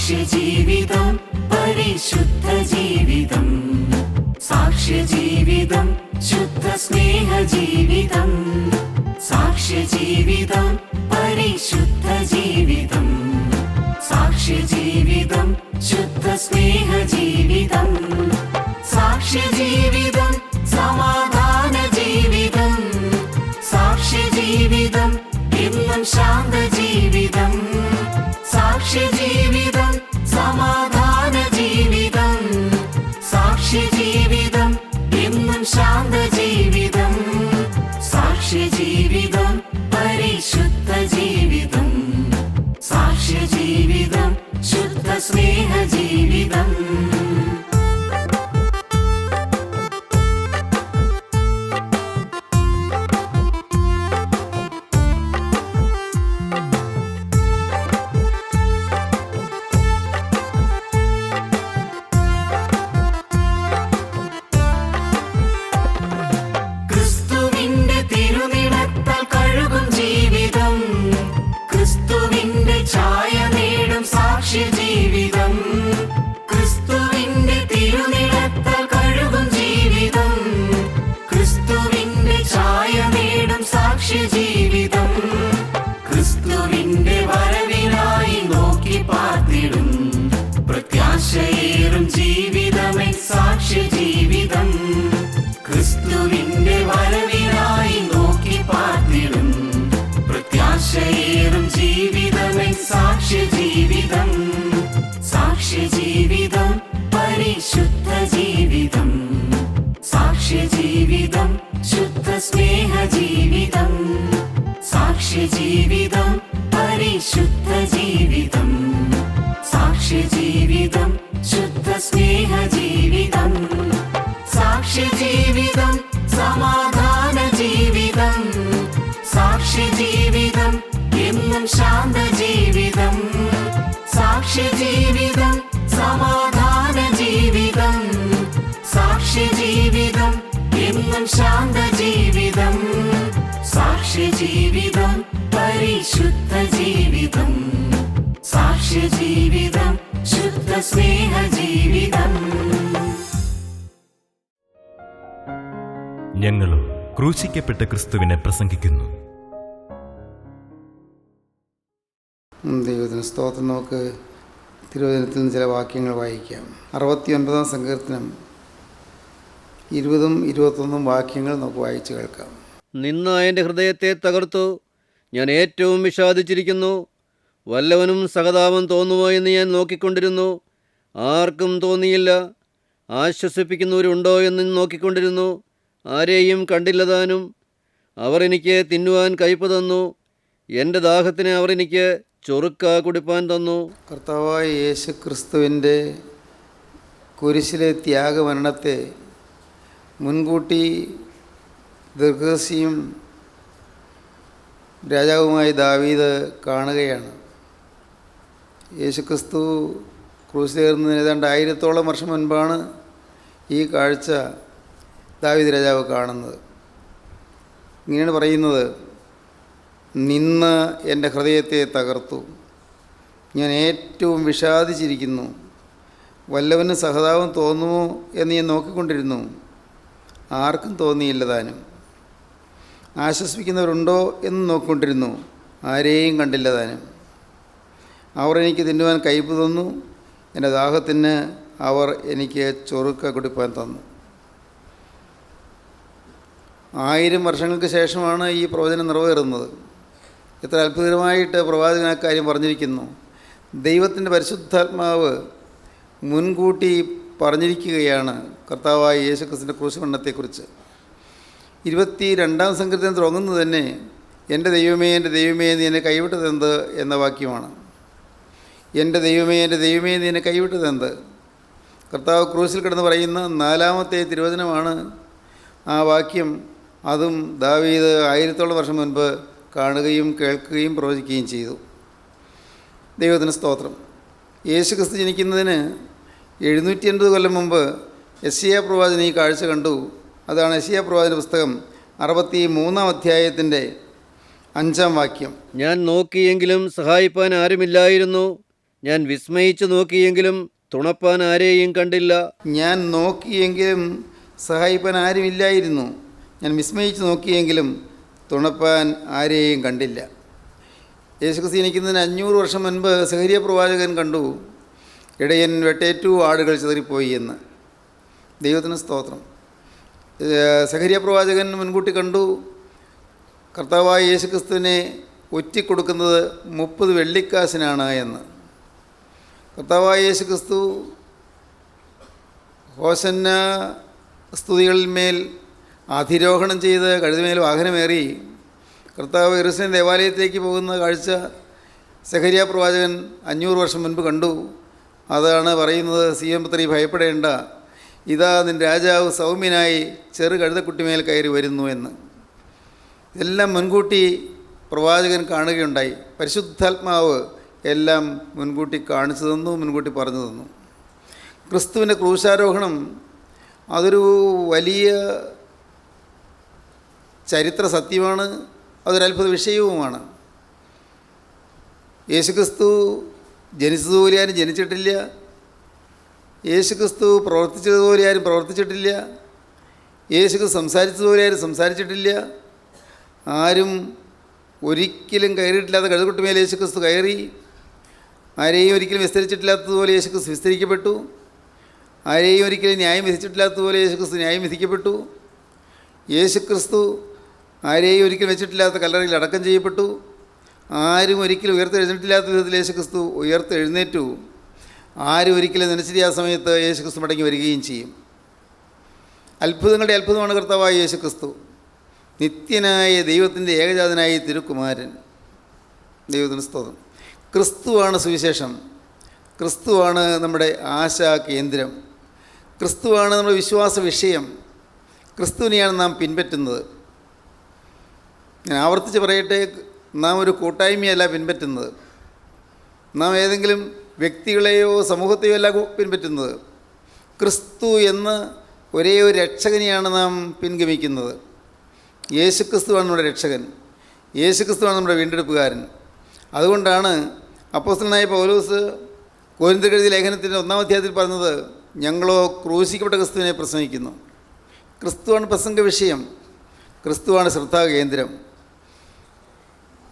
സാക്ഷ്യജീവിതം പരിശുദ്ധ ജീവിതം, സാക്ഷ്യജീവിതം ശുദ്ധ സ്നേഹജീവിതം, സാക്ഷ്യജീവിതം പരിശുദ്ധ ജീവിതം, സാക്ഷ്യജീവിതം ശുദ്ധ സ്നേഹജീവിതം, സാക്ഷ്യജീവിതം സമാധാന ജീവിതം, സാക്ഷ്യജീവിതം എന്നും ശാന്ത ജീവിതം, സാക്ഷ്യജീവിതം സമാധാന ജീവിതം, സാക്ഷ്യജീവിതം എന്നും ശാന്ത ജീവിതം, സാക്ഷ്യജീവിതം പരിശുദ്ധ ജീവിതം, സാക്ഷ്യജീവിതം ശുദ്ധ സ്നേഹജീവിതം. സാക്ഷ്യജീവിതം ക്രിസ്തുവിന്റെ തിരുനിഴത്താൽ കഴുകും ജീവിതം, ക്രിസ്തുവിന്റെ ഛായ നേടും സാക്ഷ്യജീവിതം, ക്രിസ്തുവിന്റെ വരവിനായി നോക്കി പാർത്തിടും പ്രത്യാശയേറും ജീവിതമേ സാക്ഷ്യജീവിതം, ക്രിസ്തുവിന്റെ വരവിനായി നോക്കി പാർത്തിടും പ്രത്യാശയേറും ജീവിതമേ സാക്ഷ്യജീവിതം, സാക്ഷ്യജീവിതം പരിശുദ്ധ ജീവിതം, സാക്ഷ്യജീവിതം ശുദ്ധ സ്നേഹജീവിതം, സാക്ഷ്യജീവിതം പരിശുദ്ധ ജീവിതം, സാക്ഷ്യജീവിതം ശുദ്ധ സ്നേഹജീവിതം, സാക്ഷ്യജീവിതം സമാധാന ജീവിതം, സാക്ഷ്യജീവിതം എന്നും ശാന്ത ജീവിതം, സാക്ഷ്യജീവിതം സമാധാന ജീവിതം, സാക്ഷ്യജീവിതം എന്നും ശാന്ത ജീവിതം, സാക്ഷ്യജീവിതം പരിശുദ്ധ ജീവിതം, സാക്ഷ്യജീവിതം ശുദ്ധ സ്നേഹജീവിതം. ഞങ്ങളും ക്രൂശിക്കപ്പെട്ട ക്രിസ്തുവിനെ പ്രസംഗിക്കുന്നു. ദൈവത്തിന് സ്തോത്രം. നമുക്ക് തിരുവചനത്തിൽ നിന്ന് ചില വാക്യങ്ങൾ വായിക്കാം. 69-ാം സങ്കീർത്തനം 20-21 വാക്യങ്ങൾ നമുക്ക് വായിച്ചു കേൾക്കാം. നിന്ന എൻ്റെ ഹൃദയത്തെ തകർത്തു, ഞാൻ ഏറ്റവും വിഷാദിച്ചിരിക്കുന്നു. വല്ലവനും സഹതാപം തോന്നുമോ എന്ന് ഞാൻ നോക്കിക്കൊണ്ടിരുന്നു, ആർക്കും തോന്നിയില്ല. ആശ്വസിപ്പിക്കുന്നവരുണ്ടോ എന്ന് നോക്കിക്കൊണ്ടിരുന്നു, ആരെയും കണ്ടില്ലതാനും. അവർ എനിക്ക് തിന്നുവാൻ കയ്പ് തന്നു, എൻ്റെ ദാഹത്തിന് അവർ എനിക്ക് ചൊറുക്ക കുടിപ്പാൻ തന്നു. കർത്താവായ യേശു ക്രിസ്തുവിൻ്റെ കുരിശിലെ ത്യാഗമരണത്തെ മുൻകൂട്ടി ദീർഘദർശിയും രാജാവുമായി ദാവീദ് കാണുകയാണ്. യേശുക്രിസ്തു ക്രൂശിലേറുന്നതിന് ഏതാണ്ട് 1000-ഓളം വർഷം മുൻപാണ് ഈ കാഴ്ച ദാവീദ് രാജാവ് കാണുന്നത്. ഇങ്ങനെയാണ് പറയുന്നത്: നിന്ന് എൻ്റെ ഹൃദയത്തെ തകർത്തു, ഞാൻ ഏറ്റവും വിഷാദിച്ചിരിക്കുന്നു. വല്ലവന് സഹതാപം തോന്നുമോ എന്ന് ഞാൻ നോക്കിക്കൊണ്ടിരുന്നു, ആർക്കും തോന്നിയില്ല താനും. ആശ്വസിപ്പിക്കുന്നവരുണ്ടോ എന്ന് നോക്കിക്കൊണ്ടിരുന്നു, ആരെയും കണ്ടില്ല താനും. അവർ എനിക്ക് തിന്നുവാൻ കയ്പ് തന്നു, എൻ്റെ ദാഹത്തിന് അവർ എനിക്ക് ചൊറുക്ക കുടിപ്പാൻ തന്നു. 1000 വർഷങ്ങൾക്ക് ശേഷമാണ് ഈ പ്രവചനം നിറവേറുന്നത്. എത്ര അത്ഭുതകരമായിട്ട് പ്രവാചകൻ ആ കാര്യം പറഞ്ഞിരിക്കുന്നു. ദൈവത്തിൻ്റെ പരിശുദ്ധാത്മാവ് മുൻകൂട്ടി പറഞ്ഞിരിക്കുകയാണ് കർത്താവായ യേശുക്രിസ്തുവിൻ്റെ ക്രൂശമരണത്തെക്കുറിച്ച്. 22-ാം സങ്കീർത്തനം തുടങ്ങുന്നത് തന്നെ എൻ്റെ ദൈവമേ, എൻ്റെ ദൈവമേ, നീ എന്നെ കൈവിട്ടതെന്ത് എന്ന വാക്യമാണ്. എൻ്റെ ദൈവമേ, എൻ്റെ ദൈവമേ, നീ എന്നെ കൈവിട്ടതെന്ത്. കർത്താവ് ക്രൂശിൽ കിടന്ന് പറയുന്ന 4-ാമത്തെ തിരുവചനമാണ് ആ വാക്യം. അതും ദാവീദ് 1000-ഓളം വർഷം മുൻപ് കാണുകയും കേൾക്കുകയും പ്രവചിക്കുകയും ചെയ്തു. ദൈവത്തിന് സ്തോത്രം. യേശുക്രിസ്തു ജനിക്കുന്നതിന് 780 കൊല്ലം മുമ്പ് യെശയ്യാ പ്രവാചകൻ ഈ കാഴ്ച കണ്ടു. അതാണ് യെശയ്യാ പ്രവാചകൻ്റെ പുസ്തകം 63-ാം അധ്യായത്തിൻ്റെ 5-ാം വാക്യം. ഞാൻ നോക്കിയെങ്കിലും സഹായിപ്പാൻ ആരുമില്ലായിരുന്നു, ഞാൻ വിസ്മയിച്ചു നോക്കിയെങ്കിലും തുണപ്പാൻ ആരെയും കണ്ടില്ല. ഞാൻ നോക്കിയെങ്കിലും സഹായിപ്പാൻ ആരുമില്ലായിരുന്നു. ഞാൻ വിസ്മയിച്ച് നോക്കിയെങ്കിലും തുണപ്പാൻ ആരെയും കണ്ടില്ല. യേശുക്രിസ്തു ജനിക്കുന്നതിന് 500 വർഷം മുൻപ് സെഖരിയ പ്രവാചകൻ കണ്ടു, ഇടയൻ വെട്ടേറ്റു ആടുകൾ ചിതറിപ്പോയി എന്ന്. ദൈവത്തിന് സ്തോത്രം. സെഖരിയ പ്രവാചകൻ മുൻകൂട്ടി കണ്ടു കർത്താവായ യേശുക്രിസ്തുവിനെ ഒറ്റിക്കൊടുക്കുന്നത് 30 വെള്ളിക്കാശിനാണ് എന്ന്. കർത്താവായ യേശുക്രിസ്തു ഹോശന്ന സ്തുതികളിൽ മേൽ അധിരോഹണം ചെയ്ത് കഴുതുമേൽ വാഹനമേറി കർത്താവ് യെരൂശലേം ദേവാലയത്തിലേക്ക് പോകുന്ന കാഴ്ച സെഖരിയ പ്രവാചകൻ 500 വർഷം മുൻപ് കണ്ടു. അതാണ് പറയുന്നത്, സിയോൻ പുത്രീ ഭയപ്പെടേണ്ട, ഇതാ നിൻ്റെ രാജാവ് സൗമ്യനായി ചെറു കഴുതക്കുട്ടിമേൽ കയറി വരുന്നു എന്ന്. ഇതെല്ലാം മുൻകൂട്ടി പ്രവാചകൻ കാണുകയുണ്ടായി. പരിശുദ്ധാത്മാവ് എല്ലാം മുൻകൂട്ടി കാണിച്ചു തന്നു, മുൻകൂട്ടി പറഞ്ഞു തന്നു. ക്രിസ്തുവിൻ്റെ ക്രൂശാരോഹണം അതൊരു വലിയ ചരിത്ര സത്യമാണ്, അതൊരത്ഭുത വിഷയവുമാണ്. യേശുക്രിസ്തു ജനിച്ചതുപോലെ ആരും ജനിച്ചിട്ടില്ല, യേശുക്രിസ്തു പ്രവർത്തിച്ചതുപോലെ ആരും പ്രവർത്തിച്ചിട്ടില്ല, യേശുക്രിസ്തു സംസാരിച്ചതുപോലെ ആരും സംസാരിച്ചിട്ടില്ല, ആരും ഒരിക്കലും കയറിയിട്ടില്ലാത്ത കഴുതക്കുട്ടിമേൽ യേശുക്രിസ്തു കയറി, ആരെയും ഒരിക്കലും വിസ്തരിച്ചിട്ടില്ലാത്തതുപോലെ യേശുക്രിസ്തു വിസ്തരിക്കപ്പെട്ടു, ആരെയും ഒരിക്കലും ന്യായം വിധിച്ചിട്ടില്ലാത്തതുപോലെ യേശുക്രിസ്തു ന്യായം വിധിക്കപ്പെട്ടു, യേശുക്രിസ്തു ആരെയും ഒരിക്കലും വെച്ചിട്ടില്ലാത്ത കല്ലറയിൽ അടക്കം ചെയ്യപ്പെട്ടു, ആരും ഒരിക്കലും ഉയർത്തെഴുന്നേറ്റില്ലാത്ത വിധത്തിൽ യേശുക്രിസ്തു ഉയർത്തെഴുന്നേറ്റു, ആരും ഒരിക്കലും നനച്ചിരിയാ സമയത്ത് യേശുക്രിസ്തു മടങ്ങി വരികയും ചെയ്യും. അത്ഭുതങ്ങളുടെ അത്ഭുതമാണ് കർത്താവായ യേശുക്രിസ്തു, നിത്യനായ ദൈവത്തിൻ്റെ ഏകജാതനായ തിരുക്കുമാരൻ. ദൈവത്തിന് സ്തോത്രം. ക്രിസ്തുവാണ് സുവിശേഷം, ക്രിസ്തുവാണ് നമ്മുടെ ആശാ കേന്ദ്രം, ക്രിസ്തുവാണ് നമ്മുടെ വിശ്വാസ വിഷയം, ക്രിസ്തുവിനെയാണ് നാം പിൻപറ്റുന്നത്. ഞാൻ ആവർത്തിച്ച് പറയട്ടെ, നാം ഒരു കൂട്ടായ്മയല്ല പിൻപറ്റുന്നത്, നാം ഏതെങ്കിലും വ്യക്തികളെയോ സമൂഹത്തെയോ അല്ല പിൻപറ്റുന്നത്. ക്രിസ്തു എന്ന ഒരേ ഒരു രക്ഷകനെയാണ് നാം പിൻഗമിക്കുന്നത്. യേശുക്രിസ്തുവാണ് നമ്മുടെ രക്ഷകൻ, യേശുക്രിസ്തുവാണ് നമ്മുടെ വീണ്ടെടുപ്പുകാരൻ. അതുകൊണ്ടാണ് അപ്പോസ്തലനായ പൗലോസ് കൊരിന്ത്യർക്കെഴുതിയ ലേഖനത്തിൻ്റെ 1-ാം അധ്യായത്തിൽ പറഞ്ഞത്, ഞങ്ങളോ ക്രൂശിക്കപ്പെട്ട ക്രിസ്തുവിനെ പ്രസംഗിക്കുന്നു. ക്രിസ്തുവാണ് പ്രസംഗ വിഷയം, ക്രിസ്തുവാണ് ശ്രദ്ധാകേന്ദ്രം.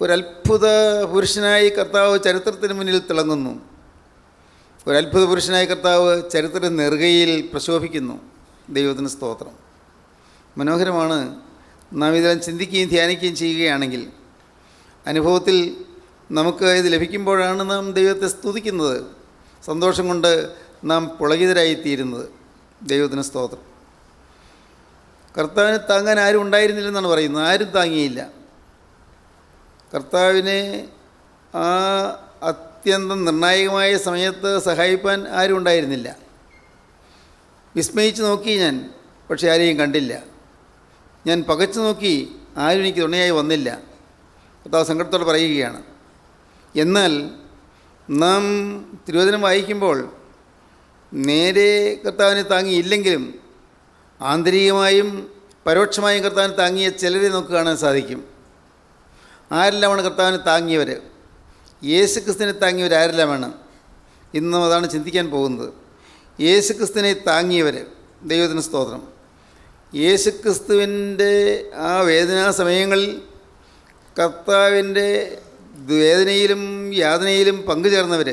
ഒരത്ഭുത പുരുഷനായി കർത്താവ് ചരിത്രത്തിന് മുന്നിൽ തിളങ്ങുന്നു, ഒരത്ഭുത പുരുഷനായി കർത്താവ് ചരിത്രത്തിൻ്റെ നെറുകയിൽ പ്രശോഭിക്കുന്നു. ദൈവത്തിന് സ്തോത്രം. മനോഹരമാണ്. നാം ഇതെല്ലാം ചിന്തിക്കുകയും ധ്യാനിക്കുകയും ചെയ്യുകയാണെങ്കിൽ, അനുഭവത്തിൽ നമുക്ക് ഇത് ലഭിക്കുമ്പോഴാണ് നാം ദൈവത്തെ സ്തുതിക്കുന്നത്, സന്തോഷം കൊണ്ട് നാം പുളകിതരായിത്തീരുന്നത്. ദൈവത്തിന് സ്തോത്രം. കർത്താവിനെ താങ്ങാൻ ആരും ഉണ്ടായിരുന്നില്ലെന്നാണ് പറയുന്നത്, ആരും താങ്ങിയില്ല. കർത്താവിനെ ആ അത്യന്തം നിർണായകമായ സമയത്ത് സഹായിപ്പാൻ ആരും ഉണ്ടായിരുന്നില്ല. വിസ്മയിച്ച് നോക്കി ഞാൻ, പക്ഷേ ആരെയും കണ്ടില്ല. ഞാൻ പകച്ചു നോക്കി, ആരും എനിക്ക് തുണയായി വന്നില്ല. കർത്താവ് സങ്കടത്തോടെ പറയുകയാണ്. എന്നാൽ നാം തിരുവചനം വായിക്കുമ്പോൾ നേരെ കർത്താവിനെ താങ്ങിയില്ലെങ്കിലും ആന്തരികമായും പരോക്ഷമായും കർത്താവിനെ താങ്ങിയ ചിലരെ നമുക്ക് കാണാൻ സാധിക്കും. ആരെല്ലാമാണ് കർത്താവിനെ താങ്ങിയവർ? യേശുക്രിസ്തുവിനെ താങ്ങിയവർ ആരെല്ലാമാണ്? ഇന്നും അതാണ് ചിന്തിക്കാൻ പോകുന്നത്. യേശുക്രിസ്തുവിനെ താങ്ങിയവർ. ദൈവത്തിന് സ്തോത്രം. യേശുക്രിസ്തുവിൻ്റെ ആ വേദനാ സമയങ്ങളിൽ കർത്താവിൻ്റെ വേദനയിലും യാതനയിലും പങ്കുചേർന്നവർ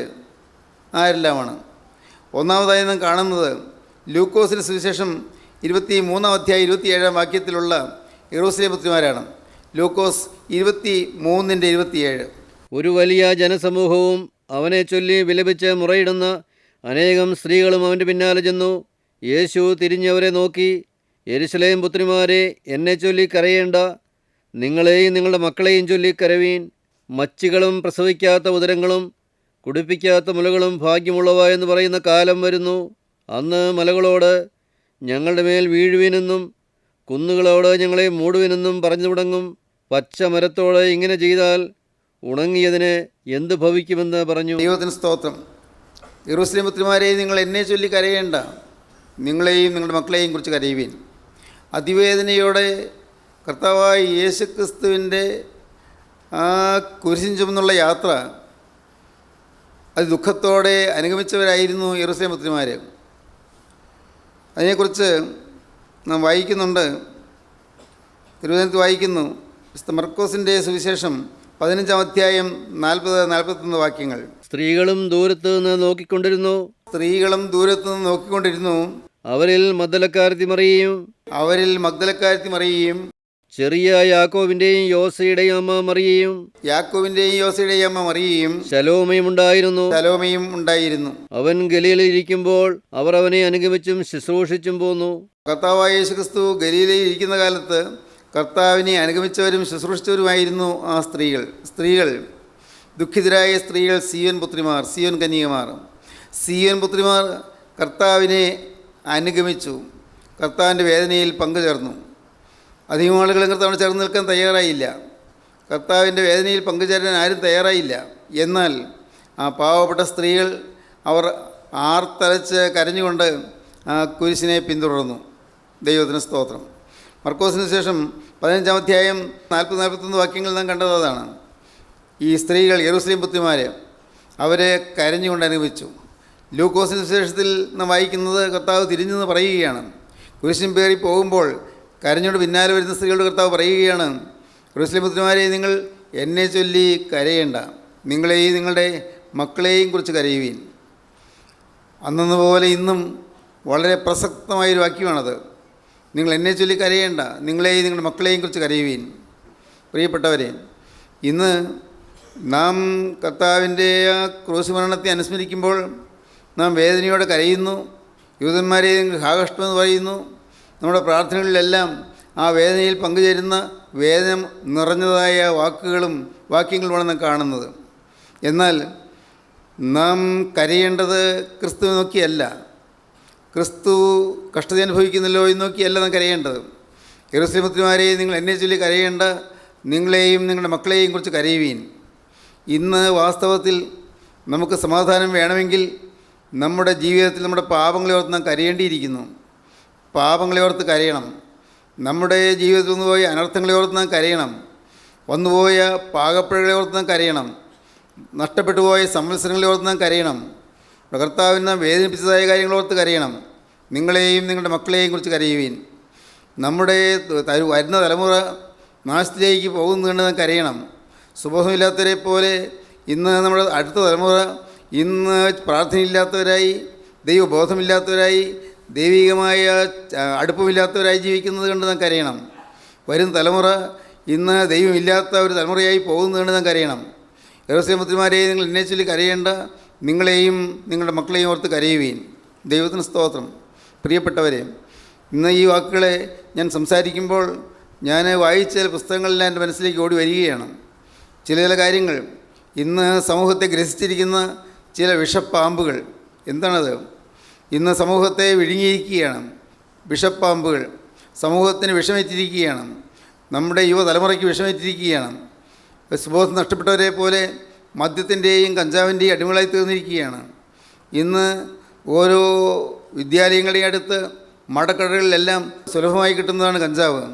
ആരെല്ലാമാണ്? ഒന്നാമതായി നാം കാണുന്നത് ലൂക്കോസിന് സുവിശേഷം 23-ാം അധ്യായം 27-ാം വാക്യത്തിലുള്ള യെരൂശലേം പുത്രിമാരാണ്. ലൂക്കോസ് 23:27. ഒരു വലിയ ജനസമൂഹവും അവനെ ചൊല്ലി വിലപിച്ച് മുറയിടുന്ന അനേകം സ്ത്രീകളും അവൻ്റെ പിന്നാലെ ചെന്നു. യേശു തിരിഞ്ഞവരെ നോക്കി, യെരൂശലേം പുത്രിമാരെ, എന്നെ ചൊല്ലി കരയേണ്ട, നിങ്ങളെയും നിങ്ങളുടെ മക്കളെയും ചൊല്ലി കരവീൻ. മച്ചികളും പ്രസവിക്കാത്ത ഉദരങ്ങളും കുടിപ്പിക്കാത്ത മുലകളും ഭാഗ്യമുള്ളവ എന്ന് പറയുന്ന കാലം വരുന്നു. അന്ന് മലകളോട് ഞങ്ങളുടെ മേൽ വീഴുവിനെന്നും കുന്നുകളോട് ഞങ്ങളെ മൂടുവിനെന്നും പറഞ്ഞു തുടങ്ങും. പച്ച മരത്തോട് ഇങ്ങനെ ചെയ്താൽ ഉണങ്ങിയതിന് എന്ത് ഭവിക്കുമെന്ന് പറഞ്ഞു. ദൈവത്തിന് സ്തോത്രം. യെരൂശലേം പുത്രിമാരെ, നിങ്ങൾ എന്നെ ചൊല്ലി കരയേണ്ട, നിങ്ങളെയും നിങ്ങളുടെ മക്കളെയും കുറിച്ച് കരയുവീൻ. അതിവേദനയോടെ കർത്താവായ യേശുക്രിസ്തുവിൻ്റെ ആ കുരിശിൻ ചുമന്നുള്ള യാത്ര അത് ദുഃഖത്തോടെ അനുഗമിച്ചവരായിരുന്നു യെരൂശലേം പുത്രിമാർ. അതിനെക്കുറിച്ച് നാം വായിക്കുന്നുണ്ട്. തിരുവനന്തപുരത്ത് വായിക്കുന്നു, വിശുദ്ധ മർക്കോസിൻ്റെ സുവിശേഷം 15-ാം അധ്യായം 40-41 വാക്യങ്ങൾ. സ്ത്രീകളും ദൂരത്ത് നിന്ന് നോക്കിക്കൊണ്ടിരുന്നു. സ്ത്രീകളും ദൂരത്തു നിന്ന് നോക്കിക്കൊണ്ടിരുന്നു. അവരിൽ മഗ്ദലക്കാരത്തി മറിയയും മഗ്ദലക്കാരത്തി മറിയയും ചെറിയ യാക്കോബിന്റെയും യോസയുടെയും അമ്മ മറിയയും യാക്കോബിന്റെയും യോസയുടെയും അമ്മ മറിയയും ശലോമയും ഉണ്ടായിരുന്നു. അവൻ ഗലീലയിൽ ഇരിക്കുമ്പോൾ അവർ അവനെ അനുഗമിച്ചും ശുശ്രൂഷിച്ചും പോന്നു. കർത്താവായ യേശുക്രിസ്തു ഗലീലയിൽ ഇരിക്കുന്ന കാലത്ത് കർത്താവിനെ അനുഗമിച്ചവരും ശുശ്രൂഷിച്ചവരുമായിരുന്നു ആ സ്ത്രീകൾ. ദുഃഖിതരായ സ്ത്രീകൾ സിയോൻ പുത്രിമാർ കർത്താവിനെ അനുഗമിച്ചു. കർത്താവിൻ്റെ വേദനയിൽ പങ്കുചേർന്നു. അധികം ആളുകളും കർത്താവിനെ ചേർന്ന് നിൽക്കാൻ തയ്യാറായില്ല. കർത്താവിൻ്റെ വേദനയിൽ പങ്കുചേരാൻ ആരും തയ്യാറായില്ല. എന്നാൽ ആ പാവപ്പെട്ട സ്ത്രീകൾ അവർ ആർത്തലച്ച് കരഞ്ഞുകൊണ്ട് ആ കുരിശിനെ പിന്തുടർന്നു. ദൈവത്തിന് സ്തോത്രം. മർക്കോസിന് ശേഷം 15-ാം അധ്യായം 40-41 വാക്യങ്ങൾ നാം കണ്ടത് അതാണ്. ഈ സ്ത്രീകൾ യെരൂശലേം പുത്രിമാർ അവരെ കരഞ്ഞുകൊണ്ട് അനുഭവിച്ചു. ലൂക്കോസിന് ശേഷത്തിൽ നാം വായിക്കുന്നത് കർത്താവ് തിരിഞ്ഞെന്ന് പറയുകയാണ്. കുരിശിൻ പേറി പോകുമ്പോൾ കരഞ്ഞുകൊണ്ട് പിന്നാലെ വരുന്ന സ്ത്രീകളുടെ കർത്താവ് പറയുകയാണ്, യെരൂശലേം പുത്രിമാരെ, നിങ്ങൾ എന്നെ ചൊല്ലി കരയേണ്ട, നിങ്ങളെയും നിങ്ങളുടെ മക്കളെയും കുറിച്ച് കരയുവീൻ. അന്നെന്നപോലെ ഇന്നും വളരെ പ്രസക്തമായൊരു വാക്യമാണത്. നിങ്ങൾ എന്നെ ചൊല്ലി കരയേണ്ട, നിങ്ങളെയും നിങ്ങളുടെ മക്കളെയും കുറിച്ച് കരയുവീൻ. പ്രിയപ്പെട്ടവരെ, ഇന്ന് നാം കർത്താവിൻ്റെ ആ ക്രൂശ് മരണത്തെ അനുസ്മരിക്കുമ്പോൾ നാം വേദനയോടെ കരയുന്നു. യൂതന്മാരെ ഹാകഷ്ടമെന്ന് പറയുന്നു. നമ്മുടെ പ്രാർത്ഥനകളിലെല്ലാം ആ വേദനയിൽ പങ്കുചേരുന്ന വേദന നിറഞ്ഞതായ വാക്യങ്ങളുമാണ് നാം കാണുന്നത്. എന്നാൽ നാം കരയേണ്ടത് ക്രിസ്തു നോക്കിയല്ല, ക്രിസ്തു കഷ്ടത അനുഭവിക്കുന്നല്ലോ എന്ന് നോക്കിയല്ല നാം കരയേണ്ടത്. യെരൂശലേം പുത്രിമാരെ, നിങ്ങൾ എന്നെ ചൊല്ലി കരയേണ്ട, നിങ്ങളെയും നിങ്ങളുടെ മക്കളെയും കുറിച്ച് കരയുവീൻ. ഇന്ന് വാസ്തവത്തിൽ നമുക്ക് സമാധാനം വേണമെങ്കിൽ നമ്മുടെ ജീവിതത്തിൽ നമ്മുടെ പാപങ്ങളെ ഓർത്ത് നാം കരയേണ്ടിയിരിക്കുന്നു. പാപങ്ങളെ ഓർത്ത് കരയണം. നമ്മുടെ ജീവിതത്തിൽ വന്നുപോയ അനർത്ഥങ്ങളെ ഓർത്ത് നാം കരയണം. വന്നുപോയ പാകപ്പിഴകളെ ഓർത്ത് നാം കരയണം. നഷ്ടപ്പെട്ടു പോയ സംവത്സരങ്ങളെ ഓർത്ത് നാം കരയണം. കർത്താവിന് നാം വേദനിപ്പിച്ചതായ കാര്യങ്ങളോർത്ത് കരയണം. നിങ്ങളെയും നിങ്ങളുടെ മക്കളെയും കുറിച്ച് കരയുവീൻ. നമ്മുടെ വരുന്ന തലമുറ നാശത്തിലേക്ക് പോകുന്നതുകൊണ്ട് നാം കരയണം. സുബോധമില്ലാത്തവരെ പോലെ ഇന്ന് നമ്മുടെ അടുത്ത തലമുറ ഇന്ന് പ്രാർത്ഥനയില്ലാത്തവരായി, ദൈവബോധമില്ലാത്തവരായി, ദൈവികമായ അടുപ്പമില്ലാത്തവരായി ജീവിക്കുന്നത് കൊണ്ട് നാം കരയണം. വരും തലമുറ ഇന്ന് ദൈവമില്ലാത്ത ഒരു തലമുറയായി പോകുന്നതുകൊണ്ട് നാം കരയണം. യെരൂശലേം പുത്രിമാരെ, നിങ്ങൾ എന്നെ ചൊല്ലി കരയേണ്ട, നിങ്ങളെയും നിങ്ങളുടെ മക്കളെയും ഓർത്ത് കരയുവീൻ. ദൈവത്തിന് സ്തോത്രം. പ്രിയപ്പെട്ടവരെ, ഇന്ന് ഈ വാക്കുകളെ ഞാൻ സംസാരിക്കുമ്പോൾ ഞാൻ വായിച്ച ചില പുസ്തകങ്ങളെല്ലാം എൻ്റെ മനസ്സിലേക്ക് ഓടി വരികയാണ്. ചില കാര്യങ്ങൾ ഇന്ന് സമൂഹത്തെ ഗ്രസിച്ചിരിക്കുന്ന ചില വിഷപ്പാമ്പുകൾ. എന്താണത്? ഇന്ന് സമൂഹത്തെ വിഴുങ്ങിയിരിക്കുകയാണ് വിഷപ്പാമ്പുകൾ. സമൂഹത്തിന് വിഷമേറ്റിരിക്കുകയാണ്. നമ്മുടെ യുവതലമുറയ്ക്ക് വിഷമേറ്റിരിക്കുകയാണ്. സുബോധം നഷ്ടപ്പെട്ടവരെ പോലെ മദ്യത്തിൻ്റെയും കഞ്ചാവിൻ്റെയും അടിമകളായി തീർന്നിരിക്കുകയാണ്. ഇന്ന് ഓരോ വിദ്യാലയങ്ങളുടെയും അടുത്ത് മടക്കടകളിലെല്ലാം സുലഭമായി കിട്ടുന്നതാണ് കഞ്ചാവ്.